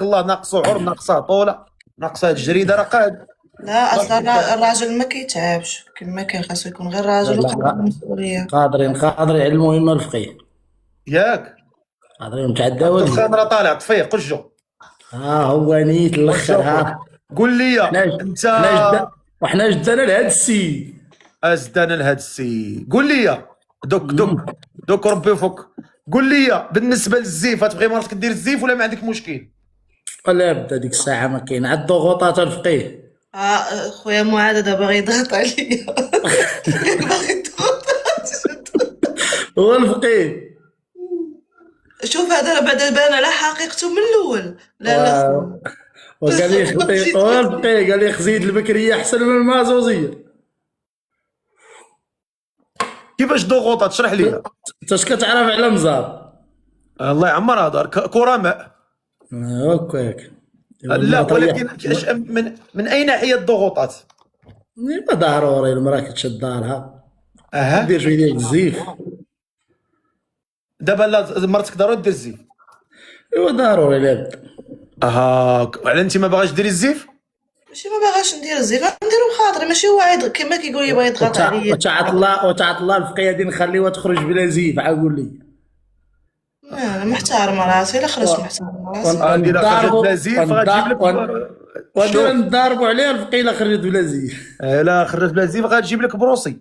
الله ناقصو عرض، ناقصها طوله، ناقصها تجريده، راه قاد. لا اصلا الراجل ما كيتعبش كما كان، خاصو يكون غير راجل وقادر لا المسؤوليه. قادرين على المهمه الفقيه، ياك قادرين تاع الدواء. الدخان راه طالع، طفيه قجو. هو نيت الاخر. ها قول لي حنا انت حنا جد وحنا جدنا لهاد السيد. ازدان لهاد السي. قول لي دوك ربي يفك. قول لي بالنسبه للزيف، تبغي مرتك دير الزيف ولا ما عندك مشكل؟ لا بدا ديك الساعه ما كاين عاد ضغوطات الفقيه. خويا معاذ دابا باغي يضغط عليا. باغي يضغط. هو الفقيه. شوف هذا راه بعدا بان على حقيقته من الاول. لا وقال لي هو الفقيه قال لي خزيد البكريه احسن من المازوزيه. كيفاش ضغوطات؟ شرح لي. انت اش كتعرف على مزار؟ الله يعمرها دار كرماء. هكاك. لا ولكن من اي ناحيه الضغوطات؟ ما ضروري المراه كتشد دارها دير شويه ديال الزيف. دابا لا مرتك ضروري دير الزيف. ايوا ضروري لابد. على انت ما باغاش ديري الزيف؟ ماشي ما باغاش ندير الزيف، نديرو بخاطري، ماشي هو كما كيقول لي باغي يضغط عليا. وتعط الله الفقيه هادي نخليوها تخرج بلا زيف. عاقول لي انا محترمه راسي، الا خرجت محترمه راسي. ندير خرجت بلا زيف غتجيب لك. وندير نضاربوا عليها الفقيه الا خرجت بلا زيف. لا خرجت بلا زيف غتجيب لك بروسي.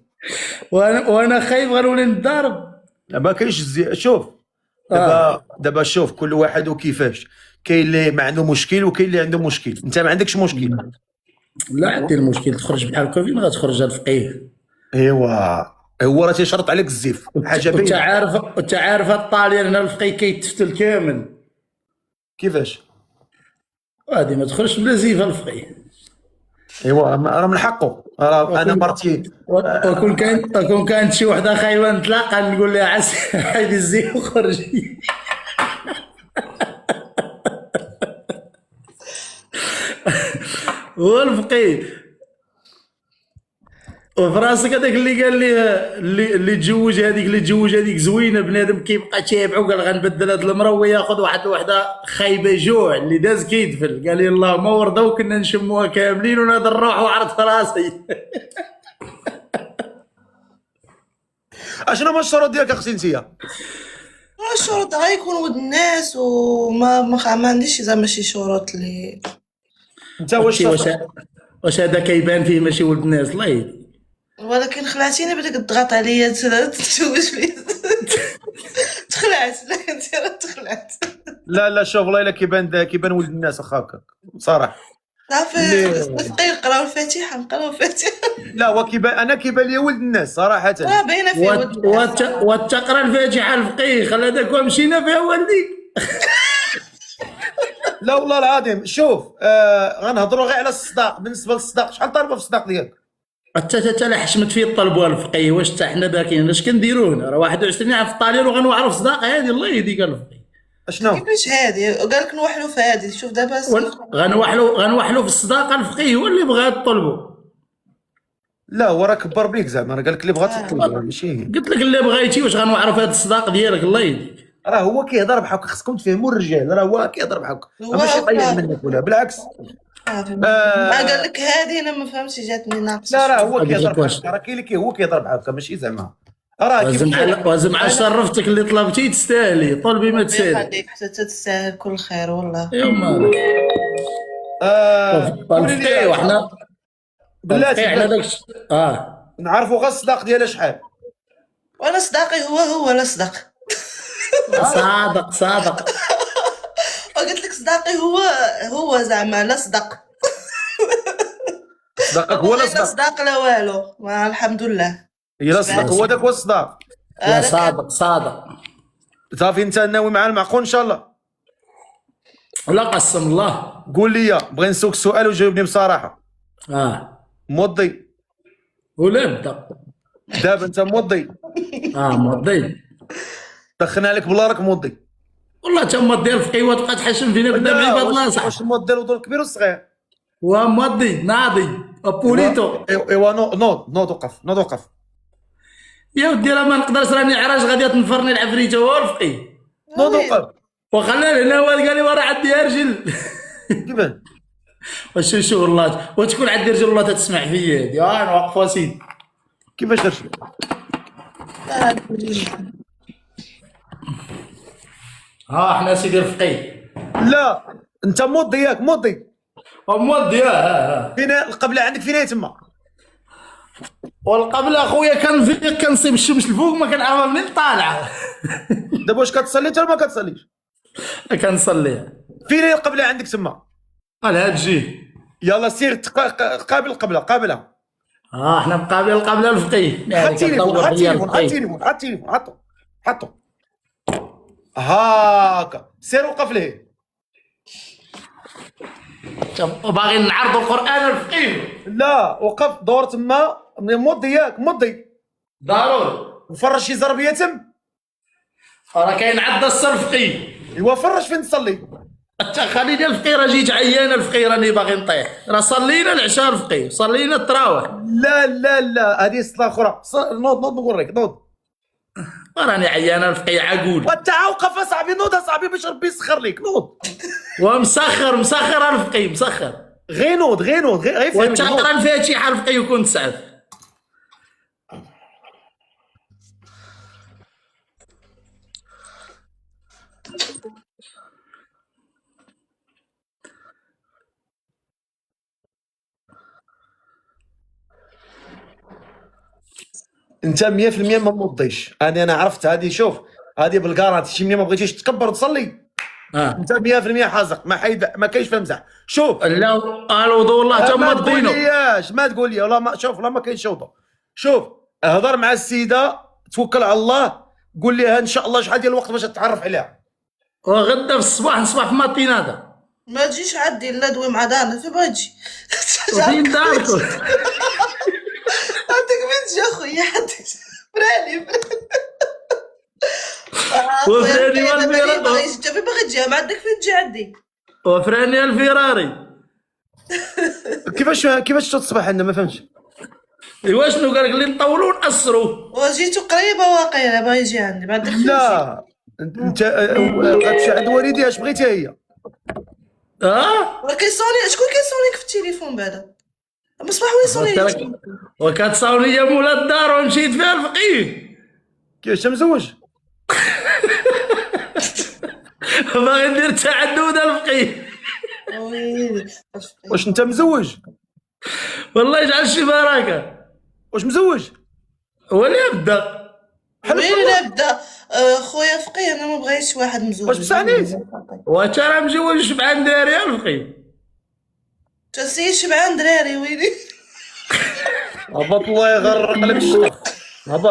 وانا خايف غنولي نضارب. ما كاينش شوف دابا شوف كل واحد وكيفاش. كاين اللي ما عنده مشكل وكاين اللي عنده مشكل. انت ما عندكش مشكل. لا عندي المشكل تخرج بحال هكا فين غتخرج الفقيه؟ ايوا هو راه تيشرط عليك الزيف حاجه باينه. وانت عارف الطاليان هنا الفقيه كيتفتل كامل. كيفاش؟ غادي ما تخرجش بلا زيف الفقيه. ايوا راه من حقه. انا مرتي وكون كانت شي وحده خايبه نتلاقى نقول لها عسى حيدي الزيف وخرجي. هو الفقيه. وفي راسك هذاك اللي قال لي اللي تزوج هذيك زوينه بنادم كيبقى تابعو قال غنبدل هاد المراه وياخذ واحد الوحده خايبه جوع اللي داز كيدفل. قال لي اللهم ورده وكنا نشموها كاملين ونادى الروح وعرضت راسي. اشنو هما الشروط ديالك اختي انتيا؟ الشروط غيكون ود الناس وما عنديش زعما شي شروط اللي. انت واش هذا كيبان فيه ماشي ولد الناس؟ الله يهديك. ولكن خلعتيني بدك تضغط عليا تزوج فيه. تخلعت. لا انت راه تخلعت. لا شوف والله الا كيبان ولد الناس واخا هكاك صراحه. صافي نقراو الفاتحه نقراو الفاتحه. لا هو كيبان لي ولد الناس صراحه. باينه فيه ولد الناس. وتقرا الفاتحه الفقيه خلى داك ومشينا فيها والديك. لا والله العظيم شوف غنهضروا غير على الصداق. بالنسبه للصداق شحال طالبه في الصداق ديالك؟ حتى لا حشمت فيه طلبوا الفقيه. واش حتى حنا باكين اش كنديروا هنا؟ راه 21 عام في الطاليان وغنوعروا في الصداق هذه. الله يهديك الفقيه. اشنو كيفاش هادي قال لك نوحلوا في هادي. شوف دابا غنوحلوا في الصداقه الفقيه هو اللي بغى يطلبوا. لا هو راه كبر بيك زعما راه قال لك اللي بغات تطلب ماشي. قلت لك اللي بغيتي واش غنوعروا في هذا الصداق ديالك. الله يهديك. راه هو كيهضر بحالك خصكم تفهموا الرجال. راه هو كيهضر بحالك ماشي طيب منك ولا بالعكس. قال لك هادي انا ما فهمتش جاتني ناقصه. لا راه هو كيهضر بحالك. راه كاين اللي هو كيهضر بحالك ماشي زعما راه وزم على شرفتك اللي طلبتي تستاهلي. طلبي ما تسالي. يخليك حتى تستاهل كل خير والله. يما الفقيه وحنا بلاتي حنا داك نعرفوا غير الصداق ديالها شحال. وانا صداقي هو لا صدق. صادق. قلت لك صداقي هو زعما لا صدق. صداقك هو لا صداق. صداق لا والو. الحمد لله. هي لا صداق هو داك هو الصداق. لا صادق. صافي انت ناوي مع المعقول ان شاء الله؟ لا قسم الله. قول لي بغي نسوق السؤال وجاوبني بصراحه. موضي ولا بدا دابا انت موضي؟ موضي. دخلنا لك بلا راك موضي. والله تا موضي الفقيه وتبقى تحشم فينا قدام عباد الله. صح واش موضي الوضوء الكبير والصغير؟ وموضي ناضي ابوليتو. ايوا نوض وقف. يا ودي راه ما نقدرش راني عراج غادي تنفرني العفريته هو الفقيه. نوض وقف. وخلاني هنا واد قال لي ورا عندي رجل. كيفاش؟ شو والله وتكون عندي رجل والله تسمع فيا هادي انا واقف وسيد. كيفاش درتي؟ ها احنا سيدي رفقي لا انت موضي ياك موضي. ومودي فين القبله عندك فين هي تما؟ والقبل اخويا كنفيق كنصيب الشمس الفوق ما كنعرفها منين طالعه. دابا واش كتصلي انت ولا ما كتصليش؟ كنصليها فين هي القبله عندك تما؟ على هاد الجهه. يلا سير قابل القبله قابلها. احنا مقابلين القبله الفقيه. حط التليفون حط التليفون حط التليفون حط التليفون حطو هاكا سير وقف ليه. وباغي نعرضوا القران الفقيه. لا وقف دور تما موضي ياك موضي ضروري. وفرج شي زربيه تم. راه كاين عندنا السر الفقيه. ايوا فرج فين تصلي. انت خليني الفقيه راه جيت عيان الفقيه راني باغي نطيح. راه صلينا العشاء الفقيه صلينا التراويح. لا هذه صلاه اخرى. نوض نوريك نوض. راني عيان الفقيه عقول. وانت وقف اصاحبي نوض اصاحبي باش ربي يسخر لك نوض. ومسخر الفقيه مسخر. غير نوض غير فهمني وتقرا الفاتحه الفقيه يكون تسعف. انت 100% ما موضيش. انا عرفت هذه. شوف هذه بالكارانتي شي منين ما بغيتيش تكبر وتصلي انت 100% حازق. ما كاينش في المزح. شوف لا الوضوء والله تم ما الدينو. تقولياش ما تقول لي والله ما شوف لا ما كاينش وضوء. شوف هضر مع السيده توكل على الله قول لها ان شاء الله شحال ديال الوقت باش تتعرف عليها. وغدا في الصباح نصبح في ماتينادا. ما تجيش عندي لا دوي مع دارنا فين بغا تجي. وفين داركم؟ عندك فين تجي اخويا عندك فراني وفراني والفيراري. انت فين باغي تجي ما عندك فين تجي عندي. وفراني الفيراري. كيفاش تصبح عندنا ما فهمتش. ايوا شنو قال لك اللي نطولوا ونقصروا. وجيتو قريبه واقيلا باغي يجي عندي ما عندك فين لا انت غتمشي عند والديها اش بغيتي هي. راه كيصوني شكون كيصونيك في التليفون بعدا مصباح وين صوني. وكتصاوني يا مولا الدار ومشيت فيها الفقيه. كيفاش مزوج؟ باغي ندير تعدد الفقيه. واش انت مزوج؟ والله يجعل شي بركه. واش مزوج؟ ولا يبدا وين نبدا خويا فقيه انا ما بغيتش واحد مزوج. واش بسعنيت؟ واش راه مجوج 7 دراري الفقيه. تسيي 7 دراري ويلي. هبط الله يغرق لك الشطر هبط.